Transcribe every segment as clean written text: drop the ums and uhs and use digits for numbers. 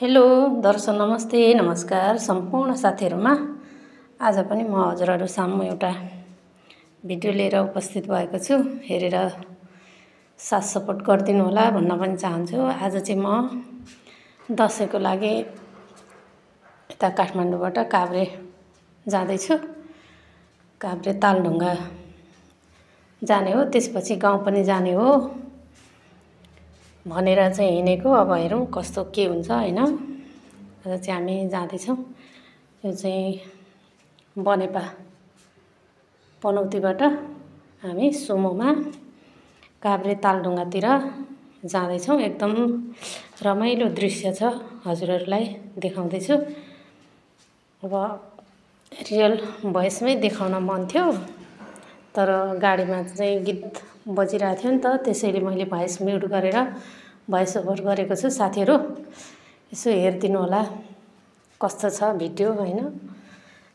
Hello दर्शक नमस्ते नमस्कार सम्पूर्ण साथीहरुमा। आज पनि म हजुरहरु सामु एउटा भिडियो लिएर उपस्थित भएको छु। हेरेर साथ सपोर्ट गरिदिनु होला भन्न पनि चाहन्छु। आज चाहिँ म दशैंको लागि यता काठमाडौँबाट काभ्रे जाँदै छु। काभ्रे तालढुङ्गा जाने हो, त्यसपछि गाउँ पनि जाने हो भनेर चाहिँ हिँडेको। अब हेरौँ कस्तो के हुन्छ हैन। आज चाहिँ हामी जाँदै छौं। यो चाहिँ बनेपा पनौतीबाट हामी सुमोमा काभ्रे तालढुङ्गातिर जाँदै छौं। एकदम रमाइलो दृश्य छ, हजुरहरुलाई देखाउँदै छु। अब रियल भोइसमै देखाउन मन थियो, तर गाडीमा चाहिँ गीत बजिरहेको थियो नि त, त्यसैले मैले भोइस म्युट गरेर भोइस ओभर गरेको छु। साथीहरु यसो हेरिदिनु होला कस्तो छ भिडियो हैन।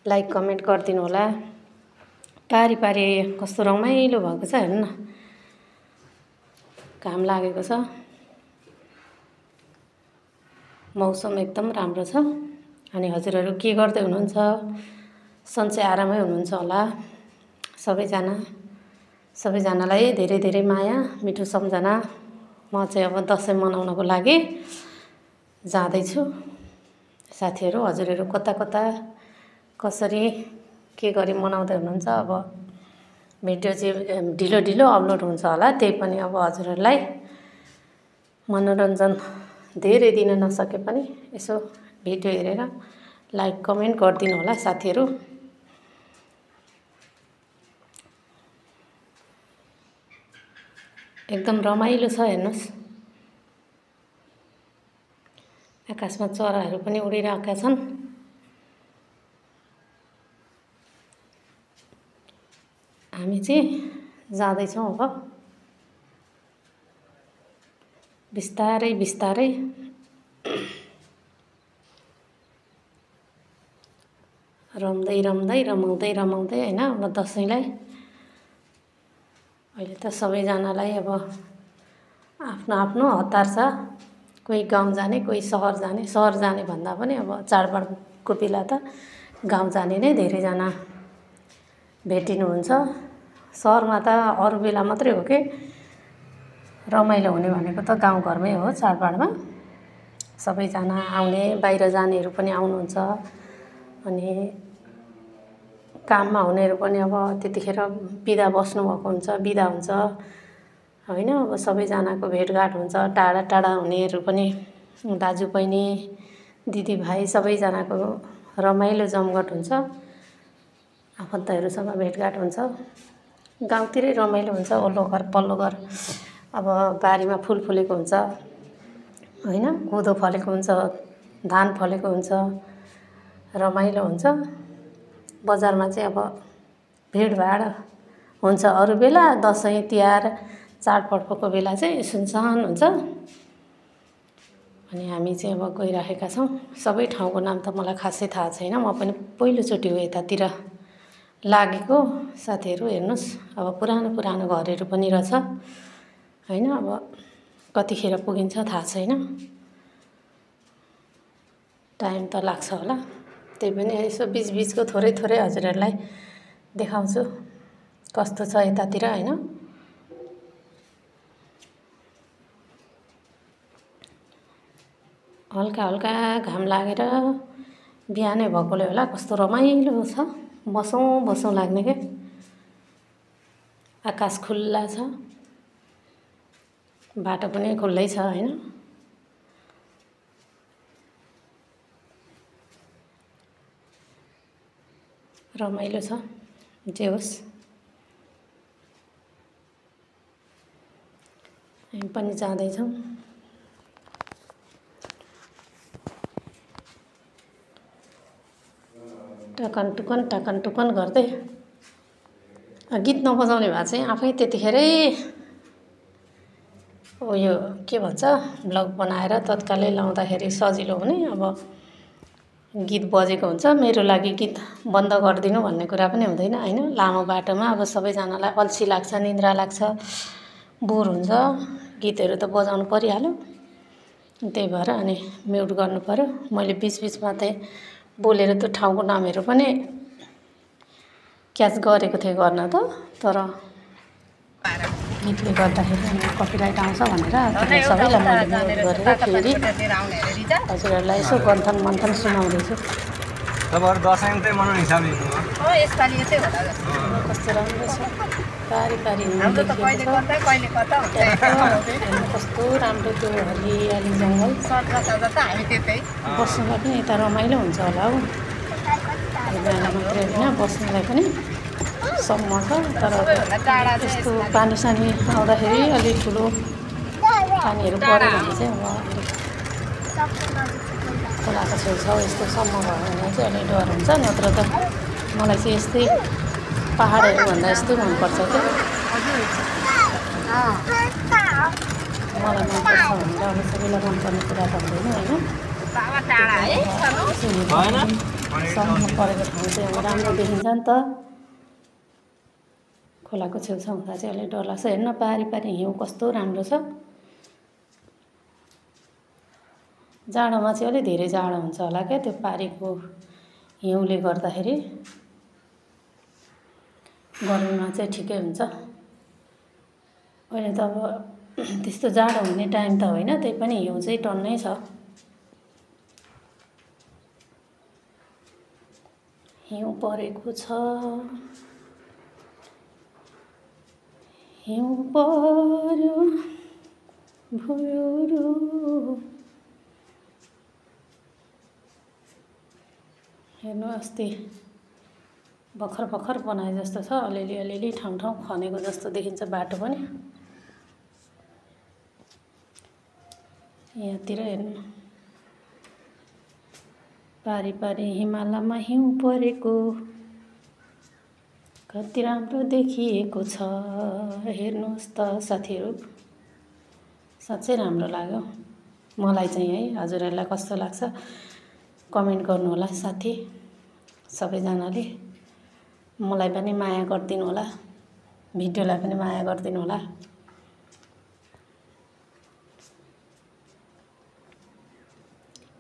लाइक कमेन्ट गरिदिनु होला। पारी पारी कस्तो रमाइलो भएको छ हेर्नु न। घाम लागेको छ, मौसम एकदम राम्रो छ। अनि हजुरहरु के गर्दै हुनुहुन्छ? सन्चै आरामै हुनुहुन्छ होला सबैजनालाई धेरै धेरै माया मिठो सम्झना। म चाहिँ अब दशैं मनाउनको लागि जाँदै छु। साथीहरु हजुरहरु कता कता कसरी के गरी मनाउँदै हुनुहुन्छ? अब भिडियो चाहिँ ढिलो ढिलो अपलोड हुन्छ होला, त्यही पनि अब हजुरहरुलाई मनोरञ्जन धेरै दिन नसके पनि यसो भिडियो हेरेर लाइक कमेन्ट गरिदिनु होला साथीहरु। एकदम रमाइलो छ हेर्नुस्। आकाशमा चराहरु पनि उडिरहेका छन्। हामी चाहिँ जाँदै छौं अब बिस्तारै बिस्तारै। रमाउँदै रमाउँदै हैन। अब दशैंलाई अहिले त सबैजनालाई अब आफ्नो आफ्नो हतार छ। कोही गाउँ जाने, कोही सहर जाने। सहर जाने भन्दा पनि अब चाडबाडको बेला त गाउँ जाने नै धेरै जना भेटिनुहुन्छ। सहरमा त अरु बेला मात्रै हो के रमाइलो हुने भनेको त गाउँ घरमै हो। चाडबाडमा सबैजना आउने, बाहिर जानेहरू पनि आउनुहुन्छ। अनि काममा हुनेहरू पनि अब त्यतिखेर बिदा बस्नुभएको हुन्छ, बिदा हुन्छ हैन। अब सबैजनाको भेटघाट हुन्छ। टाढा टाढा हुनेहरू पनि दाजु बहिनी दिदी भाइ सबैजनाको रमाइलो जमघट हुन्छ। आफन्तहरूसँग भेटघाट हुन्छ। गाउँतिरै रमाइलो हुन्छ। वल्लो घर पल्लो घर अब बारीमा फुल फुलेको हुन्छ हैन। कोदो फलेको हुन्छ, धान फलेको हुन्छ, रमाइलो हुन्छ। बजारमा चाहिँ अब भिडभाड हुन्छ अरु बेला। दशैं तिहार चाडपर्वको बेला चाहिँ सुनसान हुन्छ। अनि हामी चाहिँ अब गइराखेका छौं। सबै ठाउँको नाम त मलाई खासै थाहा छैन। म पनि पहिलोचोटि हो यतातिर लागेको। साथीहरु हेर्नुस्, अब पुरानो घरहरू पनि रहेछ हैन। अब कतिखेर पुगिन्छ थाहा छैन, टाइम त लाग्छ होला। त्यही पनि यसो बीचबीचको थोरै थोरै हजुरहरुलाई देखाउँछु कस्तो छ यतातिर हैन। हल्का हल्का घाम लागेर बिहानै भएकोले होला कस्तो रमाइलो छ। बसौं लाग्ने के। आकाश खुल्ला छ, बाटो पनि खुल्लै छ हैन। रमाइलो छ जे होस्। हामी पनि जाँदैछौँ। टकन टुकन गर्दै। गीत नबजाउने भए चाहिँ आफै त्यतिखेरै उयो के भन्छ ब्लग बनाएर तत्कालै लाउँदाखेरि सजिलो हुने। अब गीत बजेको हुन्छ, मेरो लागि गीत बन्द गरिदिनु भन्ने कुरा पनि हुँदैन हैन। लामो बाटोमा अब सबैजनालाई अल्छी लाग्छ, निन्द्रा लाग्छ, बोर हुन्छ। गीतहरू त बजाउनु परिहाल्यो। त्यही भएर अनि म्युट गर्नु पर्यो। मैले बिचबिचमा चाहिँ बोलेर त्यो ठाउँको नामहरू पनि क्याच गरेको थिएँ गर्न त, तर गीतले गर्दाखेरि अनि कपिराइट आउँछ भनेर सबैलाई मैले म्युट गरेर फेरि हजुरहरूलाई यसो गन्थन मन्थन सुनाउँदैछु। तपाईँहरू दसैँ चाहिँ मनाउने हिसाबले कस्तो राम्रो छ, पारी पारी कस्तो राम्रो त्यो हरियाली जङ्गल बस्नुलाई पनि यता रमाइलो हुन्छ होला हौ। बिहान मात्रै होइन बस्नुलाई पनि सम्म छ, तर यस्तो पानी सानी आउँदाखेरि अलिक ठुलो पानीहरू पऱ्यो भने चाहिँ अब खोलाको छेउछाउ यस्तो सम्म भयो भने चाहिँ अलिक डर हुन्छ। नत्र त मलाई चाहिँ यस्तै पाहाडहरूभन्दा यस्तै मनपर्छ क्या। मलाई मनपर्छ भनेर अब सबैलाई मनपर्ने कुरा त हुँदैन होइन। सम्म परेको ठाउँ चाहिँ अब राम्रो देखिन्छ नि त। खोलाको छेउछाउ हुँदा चाहिँ अलिक डर लाग्छ। हेर्न पारी पारी हिउँ कस्तो राम्रो छ। जाडोमा चाहिँ अलिक धेरै जाडो हुन्छ होला क्या त्यो पारीको हिउँले गर्दाखेरि। गर्मीमा चाहिँ ठिकै हुन्छ। अहिले त अब त्यस्तो जाडो हुने टाइम त होइन, त्यही पनि हिउँ चाहिँ टन्नै छ। हिउँ परेको छ, हिउँ पर्यो भुइँरो। हेर्नु अस्ति भर्खर भर्खर बनाए जस्तो छ, अलिअलि अलिअलि ठाउँ ठाउँ खनेको जस्तो देखिन्छ बाटो पनि। यहाँतिर हेर्नु पारी पारी हिमालयमा हिउँ परेको कति राम्रो देखिएको छ। हेर्नुहोस् त साथीहरू, साँच्चै राम्रो लाग्यो मलाई चाहिँ है। हजुरहरूलाई कस्तो लाग्छ कमेन्ट गर्नु होला साथी। सबैजनाले मलाई पनि माया गरिदिनु होला, भिडियोलाई पनि माया गरिदिनु होला।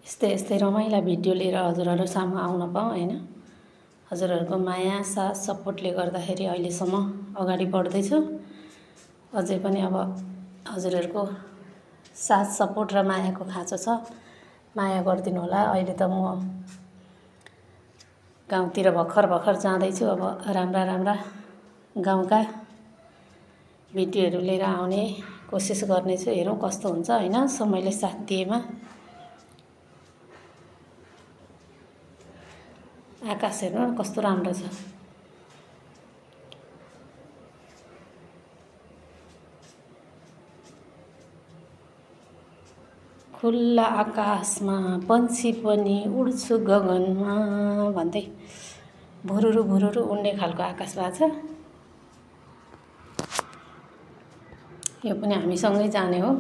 यस्तै यस्तै रमाइला भिडियो लिएर हजुरहरू सामु आउन पाऊँ होइन। हजुरहरूको माया साथ सपोर्टले गर्दाखेरि अहिलेसम्म अगाडि बढ्दैछु। अझै पनि अब हजुरहरूको साथ सपोर्ट र मायाको खाँचो छ, माया गरिदिनु होला। अहिले त म गाउँतिर भर्खर भर्खर जाँदैछु। अब राम्रा राम्रा गाउँका भिडियोहरू लिएर आउने कोसिस गर्नेछु। हेरौँ कस्तो हुन्छ होइन, समयले साथ दिएमा। आकाश हेर्नु कस्तो राम्रो छ। खुल्ला आकाशमा पन्छी पनि उड्छु गगनमा भन्दै भुरुरु भुरुरु उड्ने खालको आकाश भएको छ। यो पनि हामीसँगै जाने हो,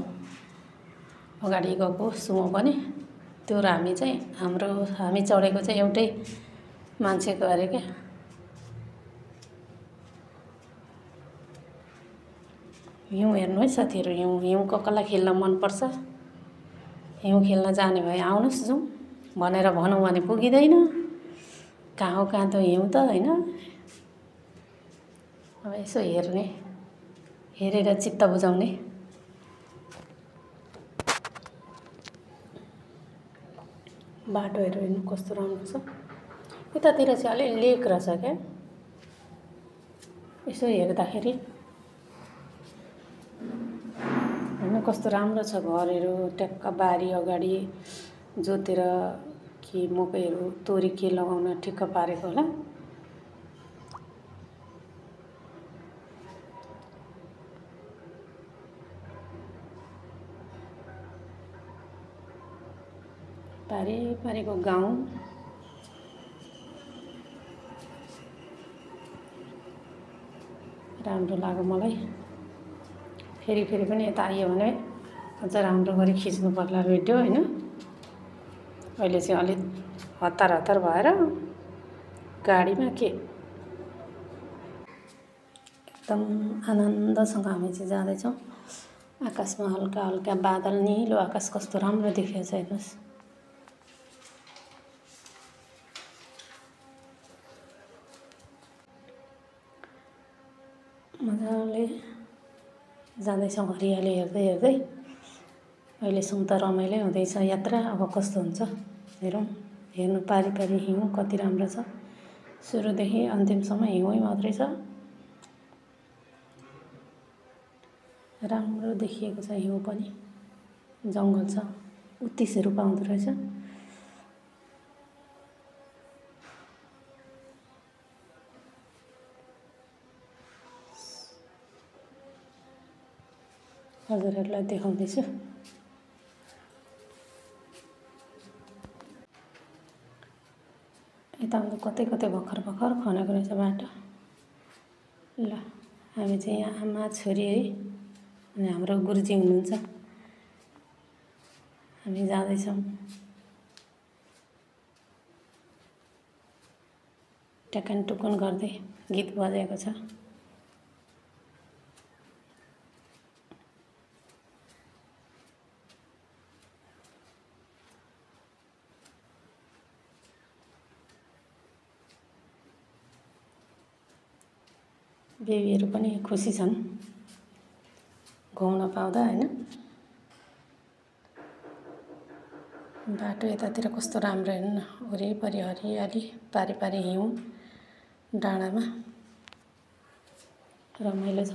अगाडि गएको सुमो पनि। त्यो र हामी चाहिँ हामी चढेको चाहिँ एउटै मान्छेको अरे क्या। हिउँ हेर्नु है साथीहरू, हिउँ कसलाई खेल्न मनपर्छ। हिउँ खेल्न जाने भए आउनुहोस् जाउँ भनेर भनौँ भने पुगिँदैन। कहाँ हो कहाँ त हिउँ त होइन। अब यसो हेर्ने, हेरेर चित्त बुझाउने। बाटोहरू हेर्नु कस्तो राम्रो छ। यतातिर चाहिँ अलि लेक रहेछ क्या, यसो हेर्दाखेरि हेर्नु कस्तो राम्रो छ। घरहरू ट्याक्क बारी अगाडि जोतेर कि मकैहरू तोरी के लगाउन ठिक्क पारेको होला। पारी पारीको गाउँ राम्रो लाग्यो मलाई। फेरि फेरि पनि यता आइयो भने अझ राम्रो गरी खिच्नु पर्ला भिडियो होइन। अहिले चाहिँ अलिक हतार हतार भएर गाडीमा के एकदम आनन्दसँग हामी चाहिँ जाँदैछौँ। आकाशमा हल्का हल्का बादल, नीलो आकाश कस्तो राम्रो देखिएको छ हेर्नुहोस्। मजाले जाँदैछौँ हरियाली हेर्दै हेर्दै। अहिलेसम्म त रमाइलै हुँदैछ यात्रा। अब कस्तो हुन्छ हेरौँ। हेर्नु पारी पारी हिउँ कति राम्रो छ। सुरुदेखि अन्तिमसम्म हिउँै मात्रै छ। राम्रो देखिएको छ हिउँ पनि। जङ्गल छ, उत्तिसहरू पाउँदो रहेछ। हजुरहरूलाई देखाउँदैछु। यता कतै कतै भर्खर भर्खर खनेको रहेछ बाटो। ल हामी चाहिँ यहाँ आमा छोरी है, अनि हाम्रो गुरुजी हुनुहुन्छ। हामी जाँदैछौँ। टकान टुकुन गर्दै गीत बजेको छ। बेबीहरू पनि खुसी छन् घुम्न पाउँदा हैन। बाटो यतातिर कस्तो राम्रो हेर्नु न, वरिपरि हरियाली, पारी पारी हिउँ डाँडामा रमाइलो छ।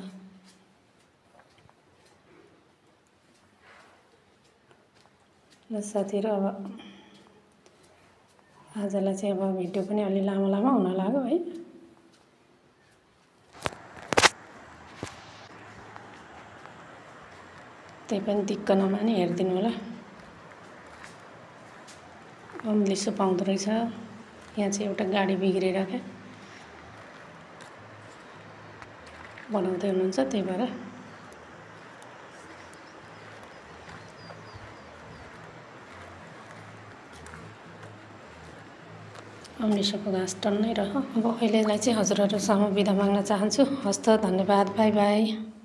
ल साथीहरू, अब आजलाई चाहिँ अब भिडियो पनि अलि लामो लामो हुन लाग्यो है। त्यही पनि दिक्क नमानी हेरिदिनु होला। अम्लिसो पाउँदो रहेछ। यहाँ चाहिँ एउटा गाडी बिग्रेर क्या बनाउँदै हुनुहुन्छ, त्यही भएर अम्लिसोको घाँस टन्नै रह। अब अहिलेलाई चाहिँ हजुरहरूसँग बिदा माग्न चाहन्छु। हस्त, धन्यवाद, बाई बाई।